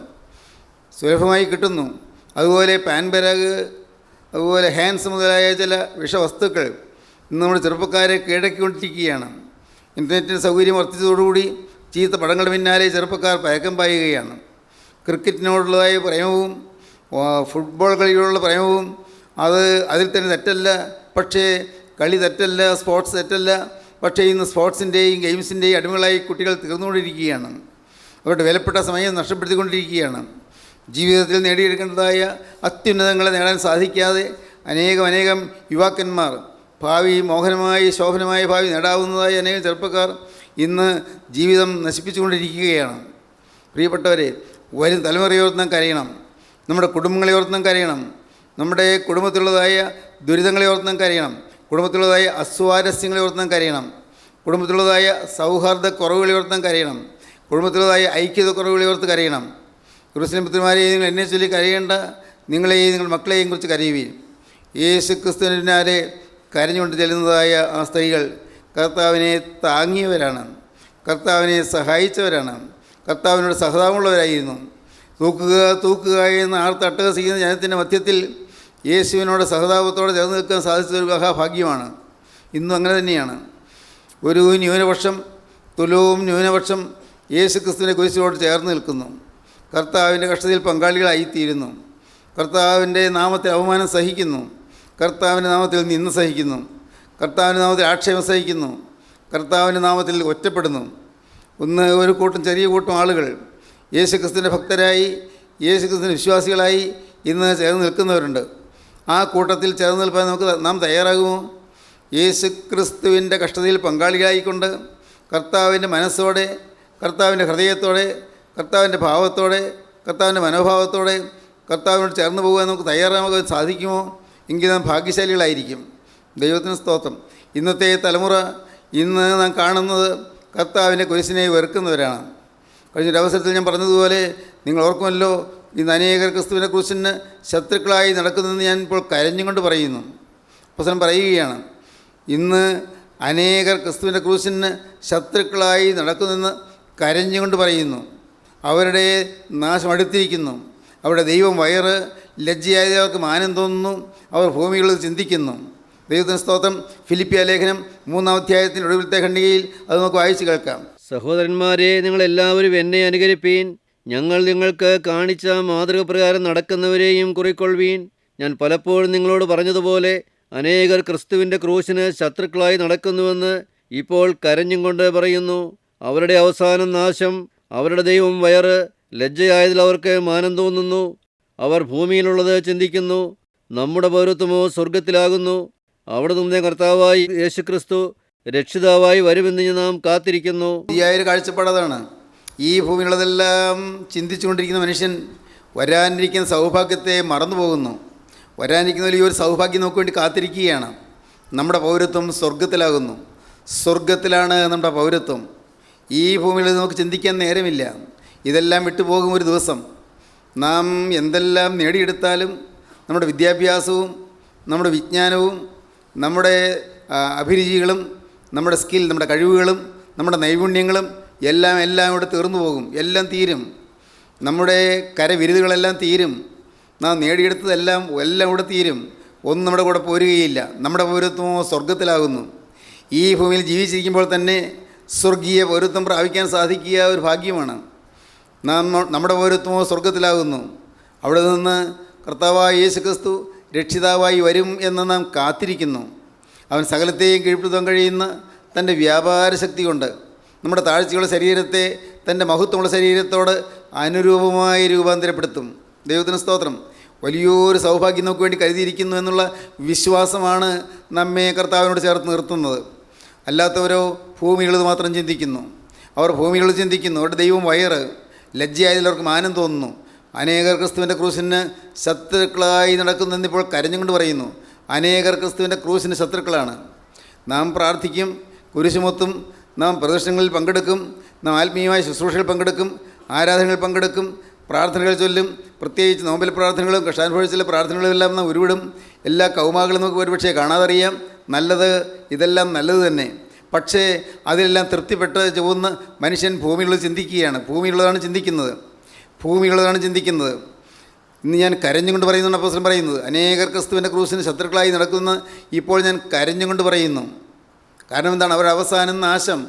സുലഭമായി കിട്ടുന്നു. അതുപോലെ പാൻപരാഗ്, അതുപോലെ ഹാൻസ് മുതലായ ചില വിഷവസ്തുക്കൾ ഇന്ന് നമ്മുടെ ചെറുപ്പക്കാരെ കീഴടക്കിക്കൊണ്ടിരിക്കുകയാണ്. ഇൻ്റർനെറ്റിൻ്റെ സൗകര്യം വർദ്ധിച്ചതോടുകൂടി ചീത്ത പടങ്ങളുടെ പിന്നാലെ ചെറുപ്പക്കാർ പയക്കം പായുകയാണ്. ക്രിക്കറ്റിനോടുള്ളതായ പ്രേമവും ഫുട്ബോൾ കളിയോടുള്ള പ്രേമവും അതിൽ തന്നെ തെറ്റല്ല. പക്ഷേ കളി തെറ്റല്ല, സ്പോർട്സ് തെറ്റല്ല. പക്ഷേ ഇന്ന് സ്പോർട്സിൻ്റെയും ഗെയിംസിൻ്റെയും അടിമകളായി കുട്ടികൾ തീർന്നുകൊണ്ടിരിക്കുകയാണ്. അവരുടെ വിലപ്പെട്ട സമയം നഷ്ടപ്പെടുത്തിക്കൊണ്ടിരിക്കുകയാണ്. ജീവിതത്തിൽ നേടിയെടുക്കേണ്ടതായ അത്യുന്നതങ്ങളെ നേടാൻ സാധിക്കാതെ അനേകം യുവാക്കന്മാർ മോഹനമായ ശോഭനമായ ഭാവി നേടാവുന്നതായ അനേകം ചെറുപ്പക്കാർ ഇന്ന് ജീവിതം നശിപ്പിച്ചുകൊണ്ടിരിക്കുകയാണ്. പ്രിയപ്പെട്ടവരെ, വരും തലമുറയോർത്ത് നാം കരയണം. നമ്മുടെ കുടുംബങ്ങളെ ഓർത്ത് നാം കരയണം. നമ്മുടെ കുടുംബത്തിലുള്ളതായ ദുരിതങ്ങളെ ഓർത്ത് നാം കരയണം. കുടുംബത്തിലുള്ളതായ അസ്വാരസ്യങ്ങളെ ഓർത്ത് നാം കരയണം. കുടുംബത്തിലുള്ളതായ സൗഹാർദ്ദ കുറവുകളെ ഓർത്ത് നാം കരയണം. കുടുംബത്തിലുള്ളതായ ഐക്യത കുറവുകളെ ഓർത്ത് കരയണം. യെരൂശലേം പുത്രിമാരെ, നിങ്ങൾ എന്നെ ചൊല്ലി കരയേണ്ട, നിങ്ങളെയും നിങ്ങളുടെ മക്കളെയും കുറിച്ച് കരയുവീൻ. യേശു ക്രിസ്തുവിനാലെ കരഞ്ഞുകൊണ്ട് ചെല്ലുന്നതായ ആ സ്ത്രീകൾ കർത്താവിനെ താങ്ങിയവരാണ്, കർത്താവിനെ സഹായിച്ചവരാണ്, കർത്താവിനോട് സഹതാപമുള്ളവരായിരുന്നു. തൂക്കുക എന്ന് ആർത്തട്ടഹസിക്കുന്ന ജനത്തിൻ്റെ മധ്യത്തിൽ യേശുവിനോട് സഹതാപത്തോടെ ചേർന്ന് നിൽക്കാൻ സാധിച്ചൊരു മഹാഭാഗ്യമാണ്. ഇന്നും അങ്ങനെ തന്നെയാണ്. ഒരു ന്യൂനപക്ഷം തുലവും ന്യൂനപക്ഷം യേശു ക്രിസ്തുവിനെ കുരിശിനോട് ചേർന്ന് നിൽക്കുന്നു. കർത്താവിൻ്റെ കഷ്ടതയിൽ പങ്കാളികളായിത്തീരുന്നു. കർത്താവിൻ്റെ നാമത്തിൽ അവമാനം സഹിക്കുന്നു. കർത്താവിൻ്റെ നാമത്തിൽ നിന്ന് സഹിക്കുന്നു. കർത്താവിൻ്റെ നാമത്തിൽ ആക്ഷേപം സഹിക്കുന്നു. കർത്താവിൻ്റെ നാമത്തിൽ ഒറ്റപ്പെടുന്നു. ഒരു കൂട്ടം ചെറിയ കൂട്ടം ആളുകൾ യേശു ക്രിസ്തുവിൻ്റെ ഭക്തരായി യേശു ക്രിസ്തുവിൻ്റെ വിശ്വാസികളായി ഇന്ന് ചേർന്ന് നിൽക്കുന്നവരുണ്ട്. ആ കൂട്ടത്തിൽ ചേർന്ന് നിൽക്കാൻ നാം തയ്യാറാകുമോ? യേശു ക്രിസ്തുവിൻ്റെ കഷ്ടതയിൽ പങ്കാളികളായിക്കൊണ്ട് കർത്താവിൻ്റെ മനസ്സോടെ, കർത്താവിൻ്റെ ഹൃദയത്തോടെ, കർത്താവിൻ്റെ ഭാവത്തോടെ, കർത്താവിൻ്റെ മനോഭാവത്തോടെ കർത്താവിനോട് ചേർന്ന് പോകുവാൻ നമുക്ക് തയ്യാറാകാൻ സാധിക്കുമോ? എങ്കിൽ നാം ഭാഗ്യശാലികളായിരിക്കും. ദൈവത്തിന് സ്തോത്രം. ഇന്നത്തെ തലമുറ ഇന്ന് നാം കാണുന്നത് കർത്താവിൻ്റെ കുരിശിനെ വെറുക്കുന്നവരാണ്. കഴിഞ്ഞൊരു അവസരത്തിൽ ഞാൻ പറഞ്ഞതുപോലെ നിങ്ങൾ ഓർക്കുമല്ലോ, ഇന്ന് അനേകർ ക്രിസ്തുവിൻ്റെ ക്രൂശിന് ശത്രുക്കളായി നടക്കുന്നതെന്ന് ഞാൻ ഇപ്പോൾ കരഞ്ഞുകൊണ്ട് പറയുന്നു. അപ്പോസ്തലൻ പറയുകയാണ്, ഇന്ന് അനേകർ ക്രിസ്തുവിൻ്റെ ക്രൂശിന് ശത്രുക്കളായി നടക്കുന്നെന്ന് കരഞ്ഞുകൊണ്ട് പറയുന്നു. അവരുടെ നാശം അടുത്തിരിക്കുന്നു. അവരുടെ ദൈവം വയറ് ലജ്ജയായവർക്ക് മാനം തോന്നുന്നു. അവർ ഭൂമികളിൽ ചിന്തിക്കുന്നു. ദൈവത്തിന് സ്തോത്രം. ഫിലിപ്പിയ ലേഖനം 3-ാം അധ്യായത്തിൻ്റെ ഒടുവിലത്തെ ഖണ്ഡികയിൽ അത് നമുക്ക് വായിച്ച് കേൾക്കാം. സഹോദരന്മാരെ, നിങ്ങളെല്ലാവരും എന്നെ അനുകരിപ്പീൻ. ഞങ്ങൾ നിങ്ങൾക്ക് കാണിച്ച മാതൃക പ്രകാരം നടക്കുന്നവരെയും കുറിക്കൊള്ളുവീൻ. ഞാൻ പലപ്പോഴും നിങ്ങളോട് പറഞ്ഞതുപോലെ അനേകർ ക്രിസ്തുവിൻ്റെ ക്രൂശിന് ശത്രുക്കളായി നടക്കുന്നുവെന്ന് ഇപ്പോൾ കരഞ്ഞും കൊണ്ട് പറയുന്നു. അവരുടെ അവസാനം നാശം. അവരുടെ ദൈവം വയറ് ലജ്ജയായതിൽ അവർക്ക് മാനം തോന്നുന്നു. അവർ ഭൂമിയിലുള്ളത് ചിന്തിക്കുന്നു. നമ്മുടെ പൗരത്വമോ സ്വർഗത്തിലാകുന്നു. അവിടെ നിന്ന് കർത്താവായി യേശുക്രിസ്തു രക്ഷിതാവായി വരുമെന്ന് നാം കാത്തിരിക്കുന്നു. ശരിയായൊരു കാഴ്ചപ്പാടതാണ്. ഈ ഭൂമിയിലുള്ളതെല്ലാം ചിന്തിച്ചുകൊണ്ടിരിക്കുന്ന മനുഷ്യൻ വരാനിരിക്കുന്ന സൗഭാഗ്യത്തെ മറന്നു പോകുന്നു. വരാനിരിക്കുന്ന ഈ ഒരു സൗഭാഗ്യം നമുക്ക് വേണ്ടി കാത്തിരിക്കുകയാണ്. നമ്മുടെ പൗരത്വം സ്വർഗത്തിലാകുന്നു. സ്വർഗത്തിലാണ് നമ്മുടെ പൗരത്വം. ഈ ഭൂമിയിൽ നമുക്ക് ചിന്തിക്കാൻ നേരമില്ല. ഇതെല്ലാം വിട്ടുപോകും ഒരു ദിവസം. നാം എന്തെല്ലാം നേടിയെടുത്താലും നമ്മുടെ വിദ്യാഭ്യാസവും നമ്മുടെ വിജ്ഞാനവും നമ്മുടെ അഭിരുചികളും നമ്മുടെ സ്കിൽ, നമ്മുടെ കഴിവുകളും നമ്മുടെ നൈപുണ്യങ്ങളും എല്ലാം ഇവിടെ തീർന്നു പോകും. എല്ലാം തീരും. നമ്മുടെ കരവിരുതുകളെല്ലാം തീരും. നാം നേടിയെടുത്തതെല്ലാം ഇവിടെ തീരും. ഒന്നും നമ്മുടെ കൂടെ പോരുകയില്ല. നമ്മുടെ പൗരത്വമോ സ്വർഗത്തിലാകുന്നു. ഈ ഭൂമിയിൽ ജീവിച്ചിരിക്കുമ്പോൾ തന്നെ സ്വർഗീയ പൗരത്വം പ്രാപിക്കാൻ സാധിക്കുക ഒരു ഭാഗ്യമാണ്. നമ്മുടെ പൗരത്വമോ സ്വർഗത്തിലാകുന്നു. അവിടെ നിന്ന് കർത്താവായ യേശുക്രിസ്തു രക്ഷിതാവായി വരും എന്ന് നാം കാത്തിരിക്കുന്നു. അവൻ സകലത്തെയും കീഴ്പ്പെടുത്താൻ കഴിയുന്ന തൻ്റെ വ്യാപാര ശക്തി കൊണ്ട് നമ്മുടെ താഴ്ചയുള്ള ശരീരത്തെ തൻ്റെ മഹത്വമുള്ള ശരീരത്തോട് അനുരൂപമായി രൂപാന്തരപ്പെടുത്തും. ദൈവത്തിന് സ്തോത്രം. വലിയൊരു സൗഭാഗ്യം നമുക്ക് വേണ്ടി കരുതിയിരിക്കുന്നു എന്നുള്ള വിശ്വാസമാണ് നമ്മെ കർത്താവിനോട് ചേർത്ത് നിർത്തുന്നത്. അല്ലാത്തവരോ ഭൂമിയുള്ളത് മാത്രം ചിന്തിക്കുന്നു. അവർ ഭൂമികളിൽ ചിന്തിക്കുന്നു. അവരുടെ ദൈവം വയറ് ലജ്ജയായതിൽ അവർക്ക് മാനം തോന്നുന്നു. അനേകർ ക്രിസ്തുവിൻ്റെ ക്രൂശിന് ശത്രുക്കളായി നടക്കുന്നെന്നിപ്പോൾ കരഞ്ഞുകൊണ്ട് പറയുന്നു. അനേകർ ക്രിസ്തുവിൻ്റെ ക്രൂശിന് ശത്രുക്കളാണ്. നാം പ്രാർത്ഥിക്കും, കുരിശുമൊത്തും, നാം പ്രദർശനങ്ങളിൽ പങ്കെടുക്കും, നാം ആത്മീയമായ ശുശ്രൂഷകളിൽ പങ്കെടുക്കും, ആരാധനകളിൽ പങ്കെടുക്കും, പ്രാർത്ഥനകൾ ചൊല്ലും. പ്രത്യേകിച്ച് നോമ്പൽ പ്രാർത്ഥനകളും കഷ്ടാനുഭവിച്ചിലെ പ്രാർത്ഥനകളും എല്ലാം നാം ഉരുവിടും. എല്ലാ കൗമാകളും നമുക്ക് ഒരുപക്ഷെ കാണാതറിയാം. നല്ലത്, ഇതെല്ലാം നല്ലത് തന്നെ. പക്ഷേ അതിലെല്ലാം തൃപ്തിപ്പെട്ട് പോകുന്ന മനുഷ്യൻ ഭൂമിയുള്ളത് ചിന്തിക്കുകയാണ്. ഭൂമിയുള്ളതാണ് ചിന്തിക്കുന്നത്. ഇന്ന് ഞാൻ കരഞ്ഞുകൊണ്ട് പറയുന്നുണ്ട്. അപ്പോസ്തലൻ പറയുന്നത്, അനേകർ ക്രിസ്തുവിൻ്റെ ക്രൂശിന് ശത്രുക്കളായി നടക്കുന്ന ഇപ്പോൾ ഞാൻ കരഞ്ഞുകൊണ്ട് പറയുന്നു. കാരണം എന്താണ്? അവരുടെ അവസാനം നാശം.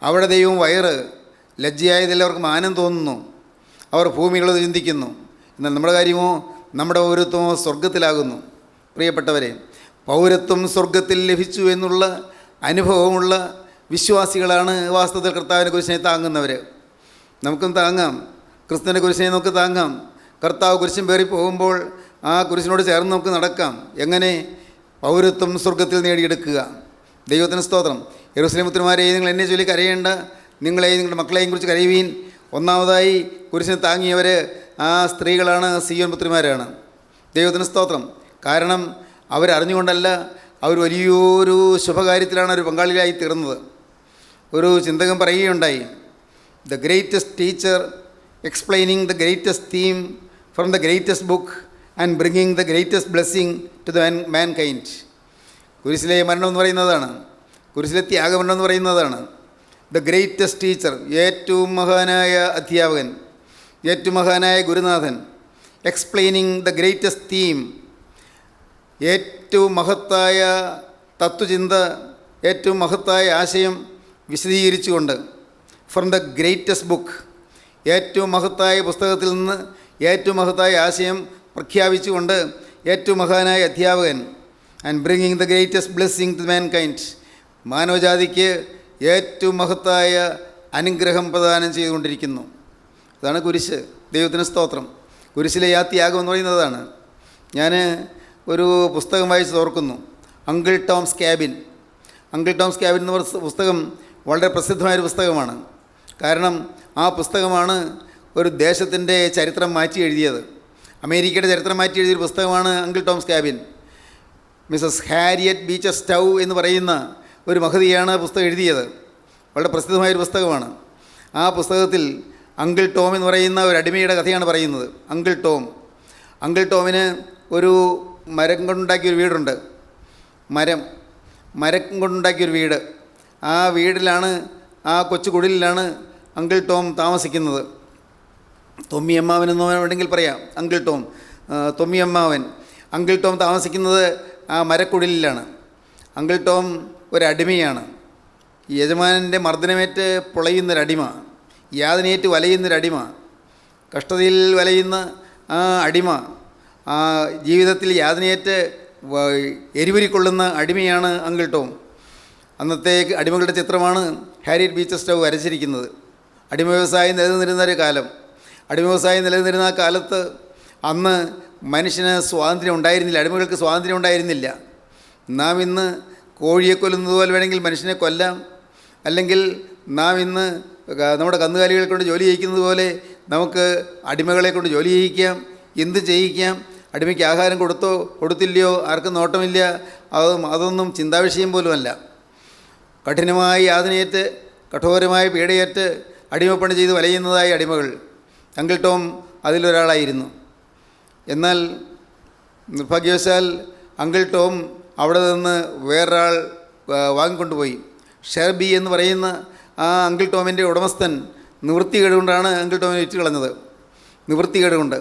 അവരുടെ ദൈവം വയറ് ലജ്ജയായതിൽ അവർക്ക് മാനം തോന്നുന്നു. അവർ ഭൂമിയുള്ളത് ചിന്തിക്കുന്നു. എന്നാൽ നമ്മുടെ കാര്യമോ, നമ്മുടെ പൗരത്വമോ സ്വർഗത്തിലാകുന്നു. പ്രിയപ്പെട്ടവരെ, പൗരത്വം സ്വർഗത്തിൽ ലഭിച്ചു എന്നുള്ള അനുഭവമുള്ള വിശ്വാസികളാണ് വാസ്തവത്തിൽ കർത്താവിൻ്റെ കുരിശിനെ താങ്ങുന്നവർ. നമുക്കും താങ്ങാം. ക്രിസ്തുവിൻ്റെ കുരിശിനെ നമുക്ക് താങ്ങാം. കർത്താവ് കുരിശും പേറി പോകുമ്പോൾ ആ കുരിശിനോട് ചേർന്ന് നമുക്ക് നടക്കാം. എങ്ങനെ? പൗരത്വം സ്വർഗത്തിൽ നേടിയെടുക്കുക. ദൈവത്തിന് സ്തോത്രം. യെരൂശലേം പുത്രിമാരെ, നിങ്ങൾ എന്നെ ചൊല്ലി കരയേണ്ട, നിങ്ങളെയും നിങ്ങളുടെ മക്കളെയും കുറിച്ച് കരയുവീൻ. ഒന്നാമതായി കുരിശിനെ താങ്ങിയവർ ആ സ്ത്രീകളാണ്, സിയോൻ പുത്രിമാരാണ്. ദൈവത്തിന് സ്തോത്രം. കാരണം അവരറിഞ്ഞുകൊണ്ടല്ല, അവർ വലിയൊരു ശുഭകാര്യത്തിലാണ് അവർ പങ്കാളികളായി തീർന്നത്. ഒരു ചിന്തകൻ പറയുകയുണ്ടായി, the greatest teacher explaining the greatest theme from the greatest book and bringing the greatest blessing to the mankind. കുരിശിലെ മരണം എന്ന് പറയുന്നതാണ്, കുരിശിലെ ത്യാഗമരണം എന്ന് പറയുന്നതാണ്. ദ ഗ്രേറ്റസ്റ്റ് ടീച്ചർ, ഏറ്റവും മഹാനായ അധ്യാപകൻ, ഏറ്റവും മഹാനായ ഗുരുനാഥൻ. എക്സ്പ്ലെയിനിങ് ദ ഗ്രേറ്റസ്റ്റ് തീം, ഏറ്റവും മഹത്തായ തത്വചിന്ത, ഏറ്റവും മഹത്തായ ആശയം വിശദീകരിച്ചുകൊണ്ട് ഫ്രം ദ ഗ്രേറ്റസ്റ്റ് ബുക്ക്, ഏറ്റവും മഹത്തായ പുസ്തകത്തിൽ നിന്ന് ഏറ്റവും മഹത്തായ ആശയം പ്രഖ്യാപിച്ചുകൊണ്ട് ഏറ്റവും മഹാനായ അധ്യാപകൻ and bringing the greatest blessing to mankind, മാനവജാതിക്ക് ഏറ്റവും മഹത്തായ അനുഗ്രഹം പ്രദാനം ചെയ്തുകൊണ്ടിരിക്കുന്നു. അതാണ് കുരിശ്. ദൈവത്തിന് സ്തോത്രം. കുരിശിലെ ആ ത്യാഗം എന്ന് പറയുന്നതാണ്. ഞാൻ ഒരു പുസ്തകം വായിച്ച് ഓർക്കുന്നു, uncle Tom's cabin. Uncle Tom's cabin എന്ന പുസ്തകം വളരെ പ്രസിദ്ധമായൊരു പുസ്തകമാണ്. കാരണം ആ പുസ്തകമാണ് ഒരു ദേശത്തിൻ്റെ ചരിത്രം മാറ്റി എഴുതിയത്. അമേരിക്കയുടെ ചരിത്രം മാറ്റി എഴുതിയൊരു പുസ്തകമാണ് uncle Tom's cabin. Mrs Harriet Beecher Stowe എന്ന് പറയുന്ന ഒരു മഹതിയാണ് പുസ്തകം എഴുതിയത്. വളരെ പ്രസിദ്ധമായൊരു പുസ്തകമാണ്. ആ പുസ്തകത്തിൽ അങ്കിൾ ടോം എന്ന് പറയുന്ന ഒരു അടിമയുടെ കഥയാണ് പറയുന്നത്. അങ്കിൾ ടോമിന് ഒരു മരം കൊണ്ടുണ്ടാക്കിയൊരു വീടുണ്ട്. മരം കൊണ്ടുണ്ടാക്കിയൊരു വീട്. ആ വീടിലാണ്, ആ കൊച്ചു കുടിലാണ് അങ്കിൾ ടോം താമസിക്കുന്നത്. തൊമ്മിയമ്മാവൻ എന്ന് വേണമെങ്കിൽ പറയാം. തൊമ്മിയമ്മാവൻ അങ്കിൾ ടോം താമസിക്കുന്നത് ആ മരക്കുടിലാണ്. Uncle Tom ഒരടിമയാണ്. യജമാനൻ്റെ മർദ്ദനമേറ്റ് പൊളയുന്നൊരടിമ, യാതനയേറ്റ് വലയുന്നൊരടിമ, കഷ്ടതയിൽ വലയുന്ന ആ അടിമ, ആ ജീവിതത്തിൽ യാതനയേറ്റ് എരിവരിക്കൊള്ളുന്ന അടിമയാണ് അങ്കിൾ ടോം. അന്നത്തെ അടിമകളുടെ ചിത്രമാണ് ഹാരിയറ്റ് ബീച്ചർ സ്റ്റൗ വരച്ചിരിക്കുന്നത്. അടിമ വ്യവസായം നിലനിന്നിരുന്നൊരു കാലം. അടിമ വ്യവസായം നിലനിന്നിരുന്ന ആ കാലത്ത് അന്ന് മനുഷ്യന് സ്വാതന്ത്ര്യം ഉണ്ടായിരുന്നില്ല, അടിമകൾക്ക് സ്വാതന്ത്ര്യം ഉണ്ടായിരുന്നില്ല. നാം ഇന്ന് കോഴിയെ കൊല്ലുന്നത് പോലെ വേണമെങ്കിൽ മനുഷ്യനെ കൊല്ലാം, അല്ലെങ്കിൽ നാം ഇന്ന് നമ്മുടെ കന്നുകാലികളെ കൊണ്ട് ജോലി ചെയ്യിക്കുന്നത് പോലെ നമുക്ക് അടിമകളെ കൊണ്ട് ജോലി ചെയ്യിക്കാം, എന്ത് ചെയ്യിക്കാം. അടിമയ്ക്ക് ആഹാരം കൊടുത്തോ കൊടുത്തില്ലയോ ആർക്കും നോട്ടമില്ല. അതൊന്നും ചിന്താവിഷയം പോലുമല്ല. കഠിനമായി യാതനയേറ്റ് കഠോരമായ പീഡയേറ്റ് അടിമപ്പണി ചെയ്ത് വലയുന്നതായ അടിമകൾ. അങ്കിൾ ടോം അതിലൊരാളായിരുന്നു. എന്നാൽ നിർഭാഗ്യവശാൽ അങ്കിൾ ടോം അവിടെ നിന്ന് വേറൊരാൾ വാങ്ങിക്കൊണ്ടുപോയി. ഷെർബി എന്ന് പറയുന്ന ആ അങ്കിൾ ടോമിൻ്റെ ഉടമസ്ഥൻ നിവൃത്തികേട് കൊണ്ടാണ് അങ്കിൾ ടോമിനെ വിറ്റ് കളഞ്ഞത്. നിവൃത്തികേട് കൊണ്ട്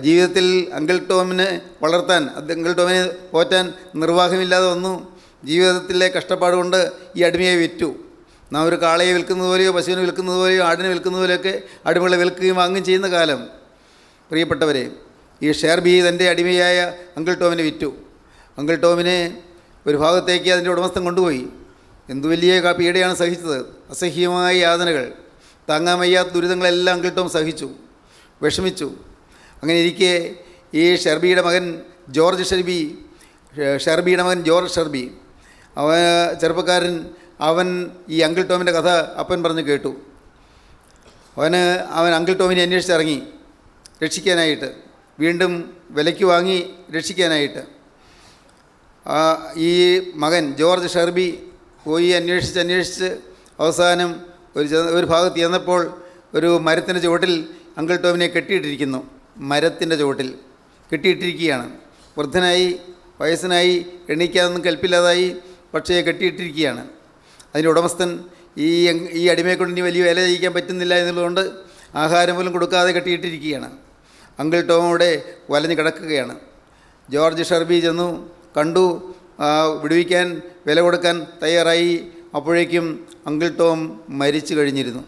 ജീവിതത്തിൽ അങ്കിൾ ടോമിനെ വളർത്താൻ, അങ്കിൾ ടോമിനെ പോറ്റാൻ നിർവാഹമില്ലാതെ വന്നു. ജീവിതത്തിലെ കഷ്ടപ്പാട് കൊണ്ട് ഈ അടിമയെ വിറ്റു. നാം ഒരു കാളയെ വിൽക്കുന്നത് പോലെയോ പശുവിനെ വിൽക്കുന്നത് പോലെയോ ആടിനെ വിൽക്കുന്നത് പോലെയൊക്കെ അടിമകളെ വിൽക്കുകയും വാങ്ങുകയും ചെയ്യുന്ന കാലം. പ്രിയപ്പെട്ടവരെ, ഈ ഷെർബി തൻ്റെ അടിമയായ അങ്കിൾ ടോമിനെ വിറ്റു. അങ്കിൾ ടോമിനെ ഒരു ഭാഗത്തേക്ക് അതിൻ്റെ ഉടമസ്ഥൻ കൊണ്ടുപോയി. എന്തു വലിയ പീഡയാണ് സഹിച്ചത്. അസഹ്യമായ യാതനകൾ, താങ്ങാൻ വയ്യാത്ത ദുരിതങ്ങളെല്ലാം അങ്കിൾ ടോം സഹിച്ചു, വിഷമിച്ചു. അങ്ങനെ ഇരിക്കെ ഈ ഷെർബിയുടെ മകൻ ജോർജ് ഷെർബി, അവൻ ചെറുപ്പക്കാരൻ, അവൻ ഈ അങ്കിൾ ടോമിൻ്റെ കഥ അപ്പൻ പറഞ്ഞ് കേട്ടു. അവൻ അങ്കിൾ ടോമിനെ അന്വേഷിച്ചിറങ്ങി രക്ഷിക്കാനായിട്ട്, വീണ്ടും വിലയ്ക്ക് വാങ്ങി രക്ഷിക്കാനായിട്ട്. ഈ മകൻ ജോർജ് ഷെർബി പോയി അന്വേഷിച്ച് അവസാനം ഒരു ഭാഗത്ത് ചെന്നപ്പോൾ ഒരു മരത്തിൻ്റെ ചുവട്ടിൽ അങ്കിൾ ടോമിനെ കെട്ടിയിട്ടിരിക്കുന്നു. മരത്തിൻ്റെ ചുവട്ടിൽ കെട്ടിയിട്ടിരിക്കുകയാണ്. വൃദ്ധനായി, വയസ്സനായി, എണീക്കാതൊന്നും കൽപ്പില്ലാതായി, പക്ഷേ കെട്ടിയിട്ടിരിക്കുകയാണ്. അതിൻ്റെ ഉടമസ്ഥൻ ഈ അടിമയെ കൊണ്ട് ഇനി വലിയ വില ചെയ്യിക്കാൻ പറ്റുന്നില്ല എന്നുള്ളതുകൊണ്ട് ആഹാരം പോലും കൊടുക്കാതെ കെട്ടിയിട്ടിരിക്കുകയാണ്. അങ്കിൾ ടോം അവിടെ വലഞ്ഞ് കിടക്കുകയാണ്. ജോർജ് ഷെർബി ചെന്നു, കണ്ടു, വിടുവിക്കാൻ, വില കൊടുക്കാൻ തയ്യാറായി. അപ്പോഴേക്കും അങ്കിൾ ടോം മരിച്ചു കഴിഞ്ഞിരുന്നു.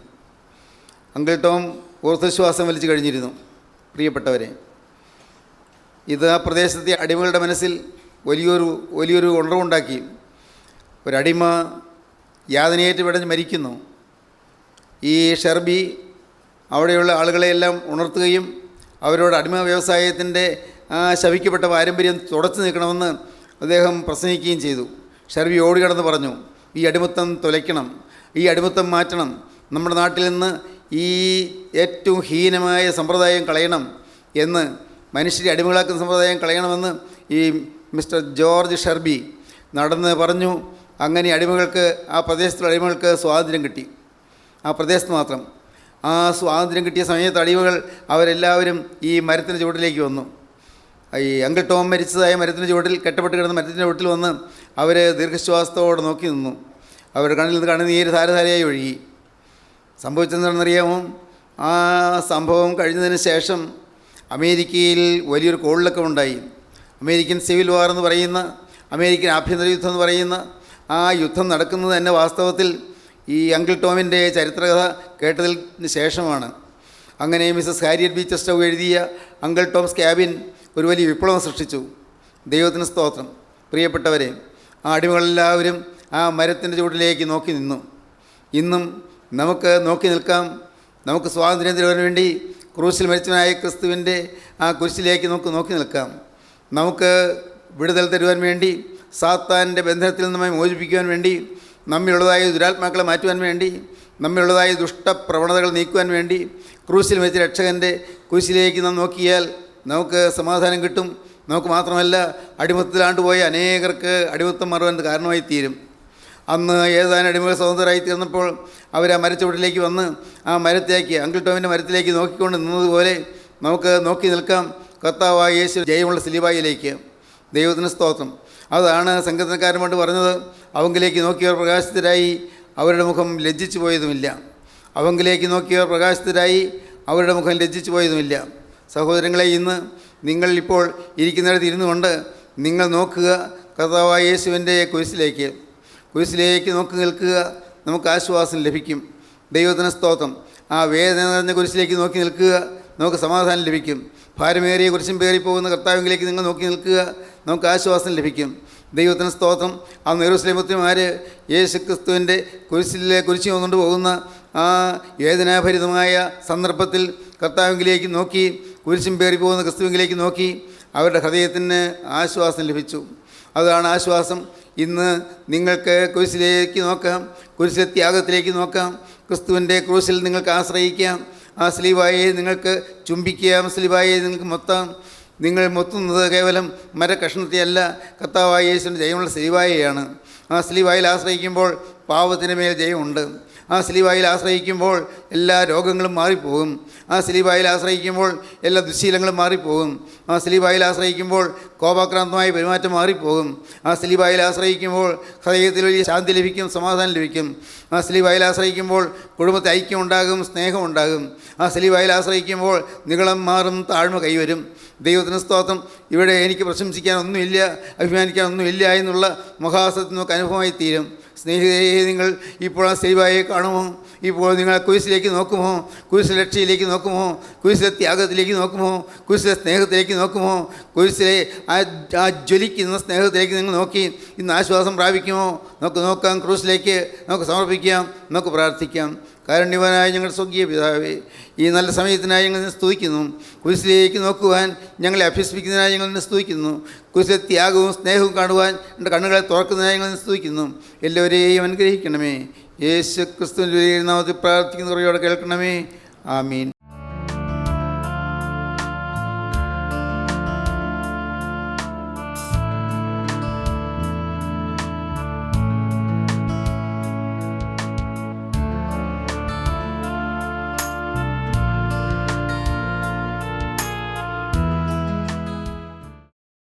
അങ്കിൾ ടോം ഊർധ്വശ്വാസം വലിച്ചു കഴിഞ്ഞിരുന്നു. പ്രിയപ്പെട്ടവരെ, ഇത് ആ പ്രദേശത്തെ അടിമകളുടെ മനസ്സിൽ വലിയൊരു ഉണർവുണ്ടാക്കി. ഒരടിമ യാതനയേറ്റ് പിടഞ്ഞ് മരിക്കുന്നു. ഈ ഷെർബി അവിടെയുള്ള ആളുകളെയെല്ലാം ഉണർത്തുകയും അവരോട് അടിമ വ്യവസായത്തിൻ്റെ ആ ശപിക്കപ്പെട്ട പാരമ്പര്യം തുടച്ചു നീക്കണമെന്ന് അദ്ദേഹം പ്രസംഗിക്കുകയും ചെയ്തു. ഷെർബി ഓടിക്കടന്ന് പറഞ്ഞു, ഈ അടിമത്തം തുലയ്ക്കണം, ഈ അടിമത്തം മാറ്റണം, നമ്മുടെ നാട്ടിൽ നിന്ന് ഈ ഏറ്റവും ഹീനമായ സമ്പ്രദായം കളയണം എന്ന്, മനുഷ്യരെ അടിമകളാക്കുന്ന സമ്പ്രദായം കളയണമെന്ന് ഈ മിസ്റ്റർ ജോർജ് ഷെർബി നടന്ന് പറഞ്ഞു. അങ്ങനെ അടിമകൾക്ക്, ആ പ്രദേശത്തുള്ള അടിമകൾക്ക് സ്വാതന്ത്ര്യം കിട്ടി. ആ പ്രദേശത്ത് മാത്രം. ആ സ്വാതന്ത്ര്യം കിട്ടിയ സമയത്ത് അടിമകൾ അവരെല്ലാവരും ഈ മരത്തിൻ്റെ ചുവട്ടിലേക്ക് വന്നു. ഈ അങ്കിൾ ടോം മരിച്ചതായ മരത്തിൻ്റെ ചുവട്ടിൽ, കെട്ടപ്പെട്ട് കിടന്ന മരത്തിൻ്റെ ചുവട്ടിൽ വന്ന് അവർ ദീർഘശ്വാസത്തോടെ നോക്കി നിന്നു. അവരുടെ കണ്ണിൽ നിന്ന് കണ്ണുനീര് ധാരധാരയായി ഒഴുകി. സംഭവിച്ചതെന്താണെന്നറിയാമോ? ആ സംഭവം കഴിഞ്ഞതിന് ശേഷം അമേരിക്കയിൽ വലിയൊരു കോളിളക്കമുണ്ടായി. അമേരിക്കൻ സിവിൽ വാർ എന്ന് പറയുന്ന അമേരിക്കൻ ആഭ്യന്തര യുദ്ധം എന്ന് പറയുന്ന ആ യുദ്ധം നടക്കുന്നത് തന്നെ വാസ്തവത്തിൽ ഈ അങ്കിൾ ടോമിൻ്റെ ചരിത്രകഥ കേട്ടതിന് ശേഷമാണ്. അങ്ങനെ മിസ്സസ് ഹാരിയറ്റ് ബീച്ചർ സ്റ്റൗ എഴുതിയ അങ്കിൾ ടോംസ് ക്യാബിൻ ഒരു വലിയ വിപ്ലവം സൃഷ്ടിച്ചു. ദൈവത്തിന് സ്തോത്രം. പ്രിയപ്പെട്ടവരെ, ആ അടിമകളെല്ലാവരും ആ മരത്തിൻ്റെ ചുവട്ടിലേക്ക് നോക്കി നിന്നു. ഇന്നും നമുക്ക് നോക്കി നിൽക്കാം. നമുക്ക് സ്വാതന്ത്ര്യം തരുവാൻ വേണ്ടി ക്രൂശിൽ മരിച്ചവനായ ക്രിസ്തുവിൻ്റെ ആ കുരിശിലേക്ക് നോക്കി നിൽക്കാം. നമുക്ക് വിടുതൽ തരുവാൻ വേണ്ടി, സാത്താൻ്റെ ബന്ധനത്തിൽ നമ്മെ മോചിപ്പിക്കുവാൻ വേണ്ടി, നമ്മിലുള്ളതായ ദുരാത്മാക്കളെ മാറ്റുവാൻ വേണ്ടി, നമ്മിലുള്ളതായ ദുഷ്ടപ്രവണതകൾ നീക്കുവാൻ വേണ്ടി ക്രൂശിൽ വെച്ച് രക്ഷകൻ്റെ കുരിശിലേക്ക് നാം നോക്കിയാൽ നമുക്ക് സമാധാനം കിട്ടും. നമുക്ക് മാത്രമല്ല, അടിമത്തത്തിലാണ്ടുപോയ അനേകർക്ക് അടിമത്തം മാറുവാൻ കാരണമായി തീരും. അന്ന് ഏതാനും അടിമകൾ സ്വതന്ത്രരായി തീർന്നപ്പോൾ അവർ ആ മരച്ചുവട്ടിലേക്ക് വന്ന് ആ മരത്തേക്ക്, അങ്കിൾ ടോമിൻ്റെ മരത്തിലേക്ക് നോക്കിക്കൊണ്ട് നിന്നതുപോലെ നമുക്ക് നോക്കി നിൽക്കാം കർത്താവായ യേശു ജയമുള്ള സിലിബായിലേക്ക്. ദൈവത്തിന് സ്തോത്രം. അതാണ് സംഘടനക്കാരൻ കൊണ്ട് പറഞ്ഞത്, അവങ്കിലേക്ക് നോക്കിയവർ പ്രകാശിതരായി, അവരുടെ മുഖം ലജ്ജിച്ചു പോയതുമില്ല. അവങ്കിലേക്ക് നോക്കിയവർ പ്രകാശിതരായി, അവരുടെ മുഖം ലജ്ജിച്ചു പോയതുമില്ല. സഹോദരങ്ങളെ, ഇന്ന് നിങ്ങൾ ഇപ്പോൾ ഇരിക്കുന്നിടത്ത് ഇരുന്നു കൊണ്ട് നിങ്ങൾ നോക്കുക കർത്താവായ യേശുവിൻ്റെ കുരിശിലേക്ക് നോക്കി നിൽക്കുക. നമുക്ക് ആശ്വാസം ലഭിക്കും. ദൈവത്തിന് സ്തോത്രം. ആ വേദന നിറഞ്ഞ കുരിശിലേക്ക് നോക്കി നിൽക്കുക, നമുക്ക് സമാധാനം ലഭിക്കും. ഭാരമേറിയ കുരിശും പേറിപ്പോകുന്ന കർത്താവിലേക്ക് നിങ്ങൾ നോക്കി നിൽക്കുക, നമുക്ക് ആശ്വാസം ലഭിക്കും. ദൈവത്തിന് സ്തോത്രം. ആ യെരൂശലേം പുത്രിമാർ യേശു ക്രിസ്തുവിൻ്റെ കുരിശ് വന്നുകൊണ്ട് പോകുന്ന ആ വേദനാഭരിതമായ സന്ദർഭത്തിൽ കർത്താവിലേക്ക് നോക്കി, കുരിശും പേറി പോകുന്ന ക്രിസ്തുവിലേക്ക് നോക്കി അവരുടെ ഹൃദയത്തിന് ആശ്വാസം ലഭിച്ചു. അതാണ് ആശ്വാസം. ഇന്ന് നിങ്ങൾക്ക് കുരിശിലേക്ക് നോക്കാം, കുരിശിലെ ത്യാഗത്തിലേക്ക് നോക്കാം. ക്രിസ്തുവിൻ്റെ ക്രൂശിൽ നിങ്ങൾക്ക് ആശ്രയിക്കാം. ആ സ്ലീവായെ നിങ്ങൾക്ക് ചുംബിക്കാം, സ്ലീവായെ നിങ്ങൾക്ക് മൊത്താം. നിങ്ങൾ മൊത്തുന്നത് കേവലം മരക്കഷ്ണത്തെയല്ല, കർത്താവായ യേശുവിൻ്റെ ജയമുള്ള സ്ലീവായെയാണ്. ആ സ്ലീവായിൽ ആശ്രയിക്കുമ്പോൾ പാവത്തിന് മേൽ ജയമുണ്ട്. ആ സ്ലീവായിൽ ആശ്രയിക്കുമ്പോൾ എല്ലാ രോഗങ്ങളും മാറിപ്പോകും. ആ സ്ലീവായിൽ ആശ്രയിക്കുമ്പോൾ എല്ലാ ദുശ്ശീലങ്ങളും മാറിപ്പോകും. ആ സ്ലീവായിൽ ആശ്രയിക്കുമ്പോൾ കോപാക്രാന്തമായ പെരുമാറ്റം മാറിപ്പോകും. ആ സ്ലീവായിൽ ആശ്രയിക്കുമ്പോൾ ഹൃദയത്തിൽ വലിയ ശാന്തി ലഭിക്കും, സമാധാനം ലഭിക്കും. ആ സ്ലീവായിൽ ആശ്രയിക്കുമ്പോൾ കുടുംബത്തിൽ ഐക്യം ഉണ്ടാകും, സ്നേഹം ഉണ്ടാകും. ആ സ്ലീവായിൽ ആശ്രയിക്കുമ്പോൾ നികളം മാറും, താഴ്മ കൈവരും. ദൈവത്തിന് സ്തോത്രം. ഇവിടെ എനിക്ക് പ്രശംസിക്കാനൊന്നുമില്ല, അഭിമാനിക്കാനൊന്നുമില്ല എന്നുള്ള മഹാസത്യം നമുക്ക് അനുഭവമായി തീരും. സ്നേഹിതരെ, നിങ്ങൾ ഇപ്പോൾ ആ സ്ലീവായെ കാണുമോ? ഇപ്പോൾ നിങ്ങൾ കുരിശിലേക്ക് നോക്കുമോ? കുരിശിലെ രക്ഷയിലേക്ക് നോക്കുമോ? കുരിശിലെ ത്യാഗത്തിലേക്ക് നോക്കുമോ? കുരിശിലെ സ്നേഹത്തിലേക്ക് നോക്കുമോ? കുരിശിലെ ആ ജ്വലിക്കുന്ന സ്നേഹത്തിലേക്ക് നിങ്ങൾ നോക്കി ഇന്ന് ആശ്വാസം പ്രാപിക്കുമോ? നമുക്ക് നോക്കാം, ക്രൂശിലേക്ക് നമുക്ക് സമർപ്പിക്കാം, നമുക്ക് പ്രാർത്ഥിക്കാം. കാരുണ്യവാനായ ഞങ്ങളുടെ സ്വർഗീയ പിതാവേ, ഈ നല്ല സമയത്തിനായി ഞങ്ങൾ സ്തുതിക്കുന്നു. കുരിശിലേക്ക് നോക്കുവാൻ ഞങ്ങളെ അഭ്യസിപ്പിക്കുന്നതിനായി ഞങ്ങൾ സ്തുതിക്കുന്നു. കുരിശിലെ ത്യാഗവും സ്നേഹവും കാണുവാൻ എൻ്റെ കണ്ണുകളെ തുറക്കുന്നതിനായി ഞങ്ങൾ സ്തുതിക്കുന്നു. എല്ലാവരെയും അനുഗ്രഹിക്കണമേ. യേശു ക്രിസ്തുവിൻ്റെ നാമത്തിൽ പ്രാർത്ഥിക്കുന്ന കുറയോടെ കേൾക്കണമേ. ആമീൻ.